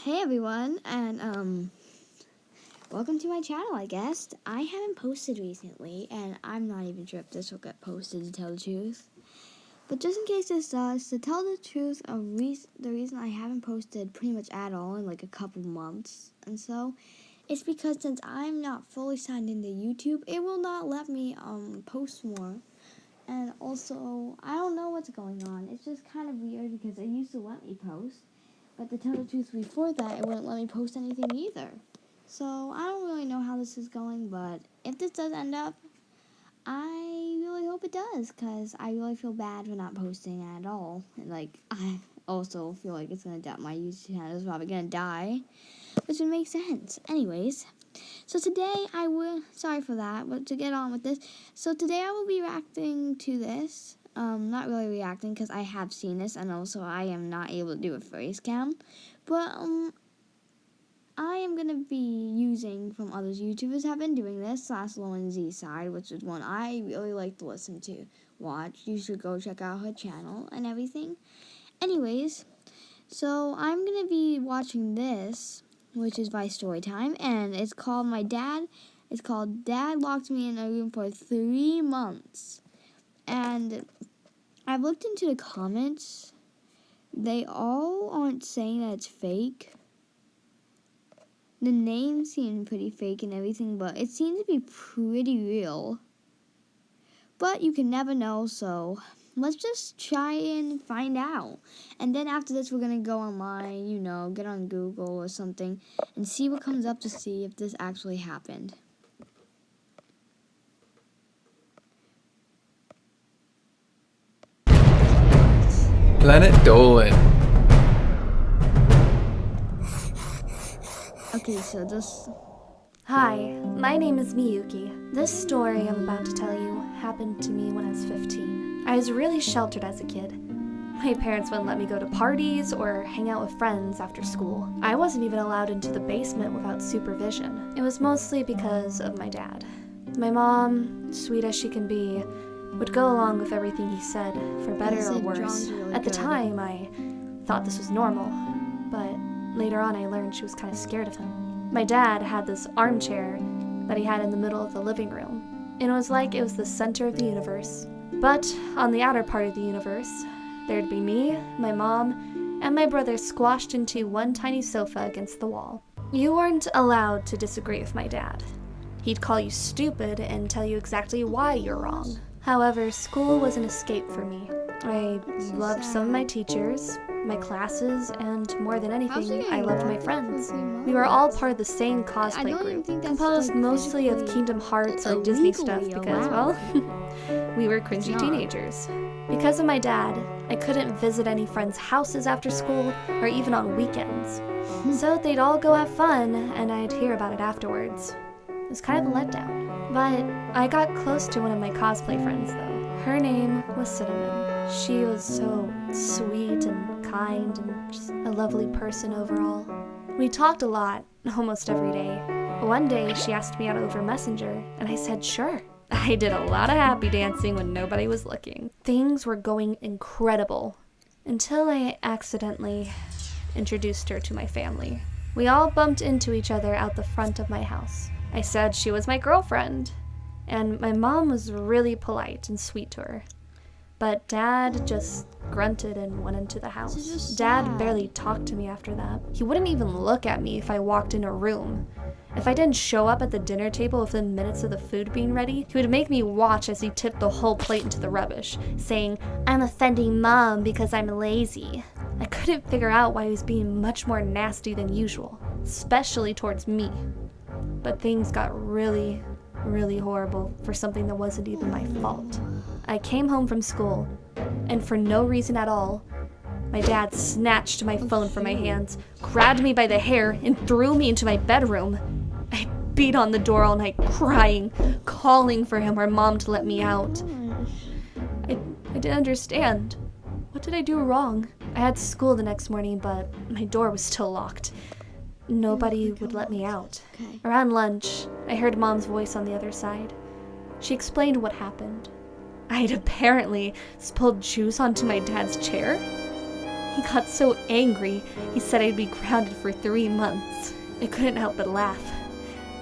Hey everyone, and welcome to my channel, I guess. I haven't posted recently, and I'm not even sure if this will get posted, to tell the truth. But just in case this does, to tell the truth, the reason I haven't posted pretty much at all in like a couple months, and so, it's because since I'm not fully signed into YouTube, it will not let me post more. And also, I don't know what's going on. It's just kind of weird because it used to let me post. But to tell the truth, before that, it wouldn't let me post anything either. So, I don't really know how this is going, but if this does end up, I really hope it does, because I really feel bad for not posting at all. And, I also feel like it's going to die. My YouTube channel is probably going to die, which would make sense. Anyways, so today sorry for that, but to get on with this, so today I will be reacting to this. Not really reacting because I have seen this, and also I am not able to do a face cam, but I am gonna be using from others YouTubers have been doing this /Lauren Z Side, which is one I really like to listen to, watch. You should go check out her channel and everything. Anyways, so I'm gonna be watching this, which is by Storytime, and it's called Dad Locked Me in a Room for 3 months. And I've looked into the comments. They all aren't saying that it's fake. The names seem pretty fake and everything, but it seems to be pretty real. But you can never know, so let's just try and find out. And then after this, we're going to go online, get on Google or something, and see what comes up to see if this actually happened. Planet Dolan. Okay, so just... Hi, my name is Miyuki. This story I'm about to tell you happened to me when I was 15. I was really sheltered as a kid. My parents wouldn't let me go to parties or hang out with friends after school. I wasn't even allowed into the basement without supervision. It was mostly because of my dad. My mom, sweet as she can be, would go along with everything he said, for better or worse. At the time, I thought this was normal, but later on I learned she was kind of scared of him. My dad had this armchair that he had in the middle of the living room, and it was like it was the center of the universe. But on the outer part of the universe, there'd be me, my mom, and my brother squashed into one tiny sofa against the wall. You weren't allowed to disagree with my dad. He'd call you stupid and tell you exactly why you're wrong. However, school was an escape for me. I loved some of my teachers, my classes, and more than anything, I loved my friends. We were all part of the same cosplay group, composed mostly of Kingdom Hearts or Disney stuff because, well, we were cringy teenagers. Because of my dad, I couldn't visit any friends' houses after school or even on weekends. So they'd all go have fun, and I'd hear about it afterwards. It was kind of a letdown. But I got close to one of my cosplay friends, though. Her name was Cinnamon. She was so sweet and kind and just a lovely person overall. We talked a lot, almost every day. One day, she asked me out over Messenger, and I said sure. I did a lot of happy dancing when nobody was looking. Things were going incredible, until I accidentally introduced her to my family. We all bumped into each other out the front of my house. I said she was my girlfriend, and my mom was really polite and sweet to her. But Dad just grunted and went into the house. Dad barely talked to me after that. He wouldn't even look at me if I walked in a room. If I didn't show up at the dinner table within minutes of the food being ready, he would make me watch as he tipped the whole plate into the rubbish, saying, "I'm offending Mom because I'm lazy." I couldn't figure out why he was being much more nasty than usual, especially towards me. But things got really horrible for something that wasn't even my fault. I came home from school, and for no reason at all, my dad snatched my phone from my hands, grabbed me by the hair, and threw me into my bedroom. I beat on the door all night, crying, calling for him or Mom to let me out. I didn't understand. What did I do wrong? I had school the next morning, but my door was still locked. Nobody would let me out. Around lunch, I heard Mom's voice on the other side. She explained what happened. I had apparently spilled juice onto my dad's chair. He got so angry, he said I'd be grounded for 3 months. I couldn't help but laugh.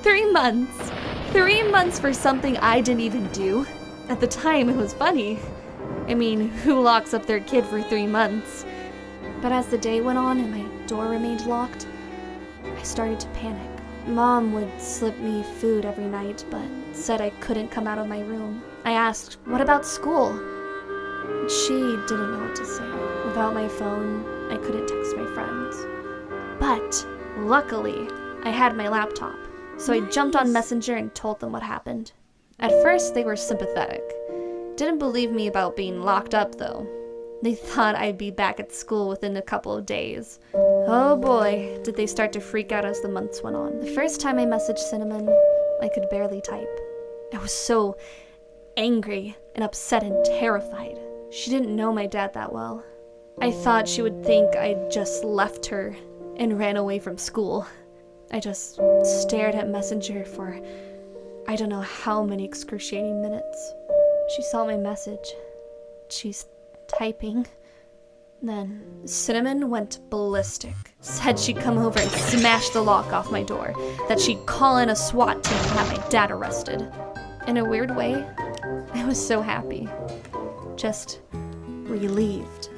3 months! 3 months for something I didn't even do. At the time, it was funny. I mean, who locks up their kid for 3 months? But as the day went on and my door remained locked, I started to panic. Mom would slip me food every night, but said I couldn't come out of my room. I asked, what about school? She didn't know what to say. Without my phone, I couldn't text my friends. But luckily, I had my laptop, so I jumped on Messenger and told them what happened. At first, they were sympathetic. Didn't believe me about being locked up, though. They thought I'd be back at school within a couple of days. Oh boy, did they start to freak out as the months went on. The first time I messaged Cinnamon, I could barely type. I was so angry and upset and terrified. She didn't know my dad that well. I thought she would think I'd just left her and ran away from school. I just stared at Messenger for I don't know how many excruciating minutes. She saw my message. She's typing. Then Cinnamon went ballistic. Said she'd come over and smash the lock off my door. That she'd call in a SWAT team and have my dad arrested. In a weird way, I was so happy. Just relieved.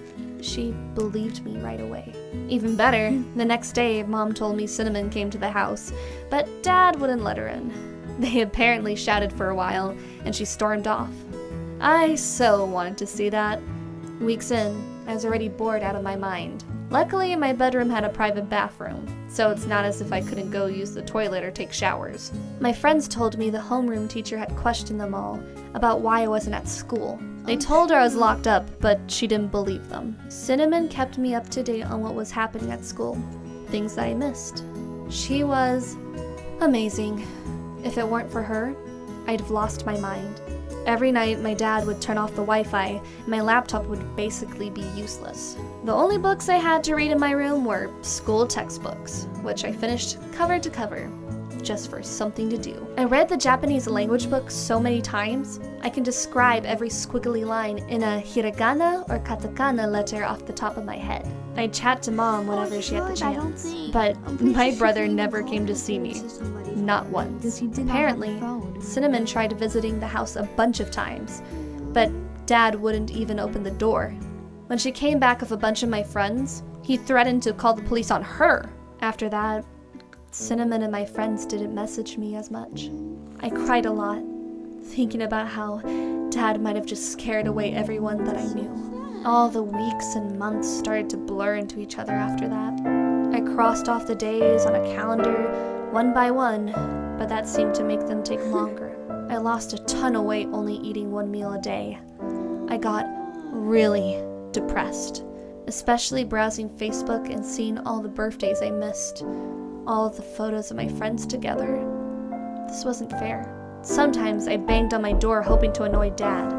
She believed me right away. Even better, the next day, Mom told me Cinnamon came to the house, but Dad wouldn't let her in. They apparently shouted for a while, and she stormed off. I so wanted to see that. Weeks in, I was already bored out of my mind. Luckily, my bedroom had a private bathroom, so it's not as if I couldn't go use the toilet or take showers. My friends told me the homeroom teacher had questioned them all about why I wasn't at school. They told her I was locked up, but she didn't believe them. Cinnamon kept me up to date on what was happening at school, things that I missed. She was amazing. If it weren't for her, I'd have lost my mind. Every night, my dad would turn off the Wi-Fi, and my laptop would basically be useless. The only books I had to read in my room were school textbooks, which I finished cover to cover, just for something to do. I read the Japanese language book so many times, I can describe every squiggly line in a hiragana or katakana letter off the top of my head. I'd chat to Mom whenever she had the chance, but my brother never came to see me. Not once. Apparently, Cinnamon tried visiting the house a bunch of times, but Dad wouldn't even open the door. When she came back with a bunch of my friends, he threatened to call the police on her. After that, Cinnamon and my friends didn't message me as much. I cried a lot, thinking about how Dad might have just scared away everyone that I knew. All the weeks and months started to blur into each other after that. I crossed off the days on a calendar, one by one, but that seemed to make them take longer. I lost a ton of weight only eating 1 meal a day. I got really depressed, especially browsing Facebook and seeing all the birthdays I missed, all of the photos of my friends together. This wasn't fair. Sometimes I banged on my door hoping to annoy Dad,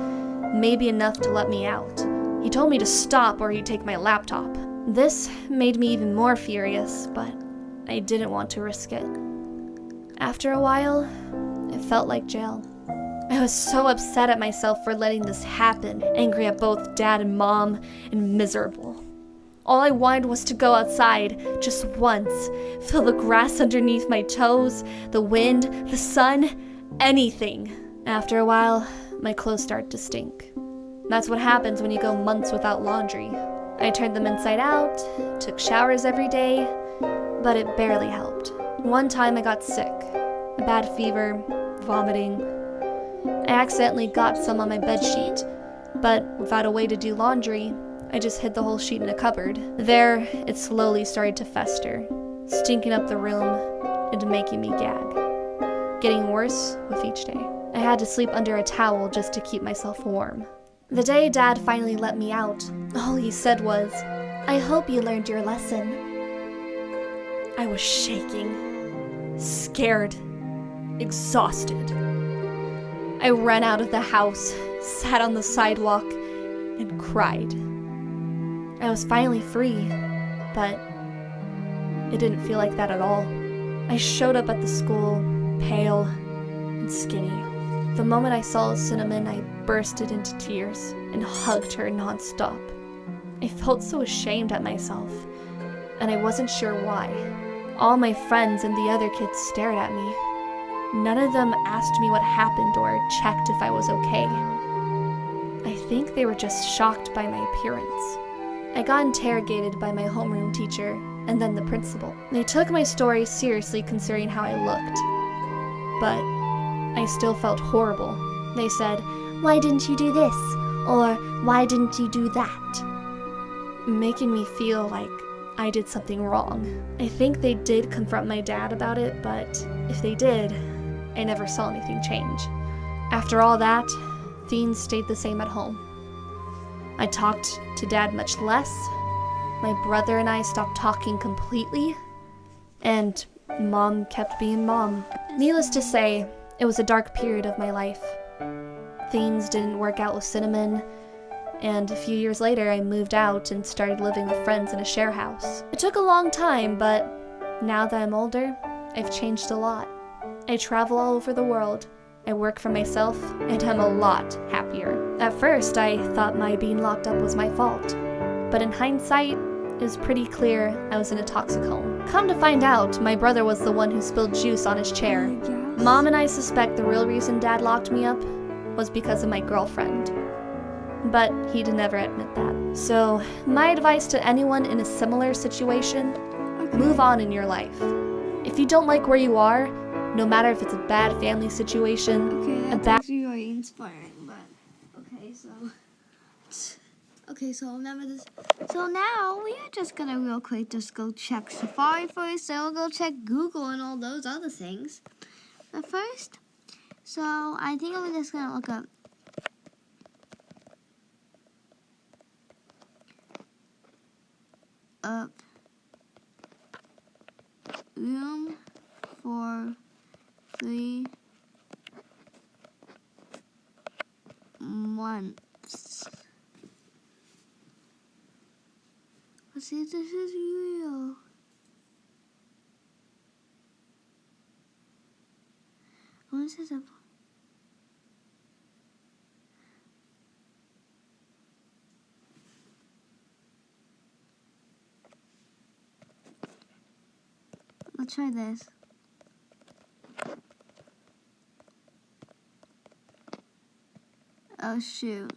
maybe enough to let me out. He told me to stop or he'd take my laptop. This made me even more furious, but I didn't want to risk it. After a while, it felt like jail. I was so upset at myself for letting this happen, angry at both Dad and Mom, and miserable. All I wanted was to go outside, just once, feel the grass underneath my toes, the wind, the sun, anything. After a while, my clothes started to stink. That's what happens when you go months without laundry. I turned them inside out, took showers every day, but it barely helped. One time I got sick, a bad fever, vomiting. I accidentally got some on my bed sheet, but without a way to do laundry, I just hid the whole sheet in a cupboard. There, it slowly started to fester, stinking up the room and making me gag. Getting worse with each day. I had to sleep under a towel just to keep myself warm. The day Dad finally let me out, all he said was, "I hope you learned your lesson." I was shaking, scared, exhausted. I ran out of the house, sat on the sidewalk, and cried. I was finally free, but it didn't feel like that at all. I showed up at the school, pale and skinny. The moment I saw Cinnamon, I bursted into tears and hugged her nonstop. I felt so ashamed at myself, and I wasn't sure why. All my friends and the other kids stared at me. None of them asked me what happened or checked if I was okay. I think they were just shocked by my appearance. I got interrogated by my homeroom teacher and then the principal. They took my story seriously considering how I looked, but I still felt horrible. They said, "Why didn't you do this?" or "Why didn't you do that?" making me feel like I did something wrong. I think they did confront my dad about it, but if they did, I never saw anything change. After all that, things stayed the same at home. I talked to Dad much less, my brother and I stopped talking completely, and Mom kept being Mom. Needless to say, it was a dark period of my life. Things didn't work out with Cinnamon, and a few years later I moved out and started living with friends in a share house. It took a long time, but now that I'm older, I've changed a lot. I travel all over the world, I work for myself, and I'm a lot happier. At first, I thought my being locked up was my fault, but in hindsight, it was pretty clear I was in a toxic home. Come to find out, my brother was the one who spilled juice on his chair. Mom and I suspect the real reason Dad locked me up was because of my girlfriend, but he'd never admit that. So, my advice to anyone in a similar situation, move on in your life. If you don't like where you are, no matter if it's a bad family situation, That's actually really inspiring, but so remember this. So now we are just gonna real quick just go check Safari first, then we'll go check Google and all those other things. But first, so I think I'm just gonna look up room for 3 months. Let's see if this is real. What is this? Let's try this. Oh shoot.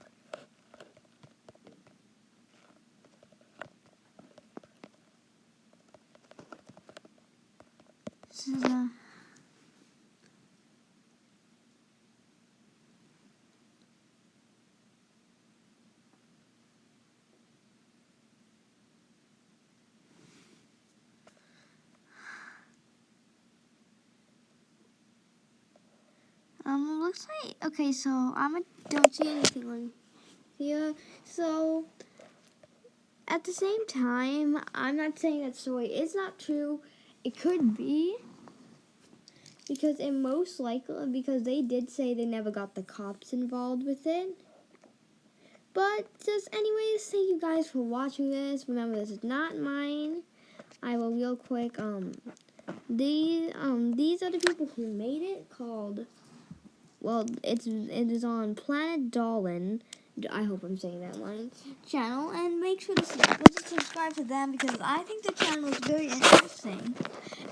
This is a looks like, okay, so don't see anything on here. So at the same time, I'm not saying that story is not true. It could be, because it most likely, because they did say they never got the cops involved with it. But just anyways, thank you guys for watching this. Remember, this is not mine. I will real quick, these are the people who made it, called, well, it is on Planet Dolan. I hope I'm saying that one channel, and make sure to subscribe to them because I think the channel is very interesting.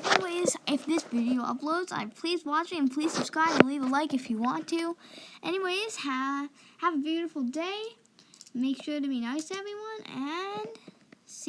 Anyways, if this video uploads, please watch it and please subscribe and leave a like if you want to. Anyways, have a beautiful day. Make sure to be nice to everyone, and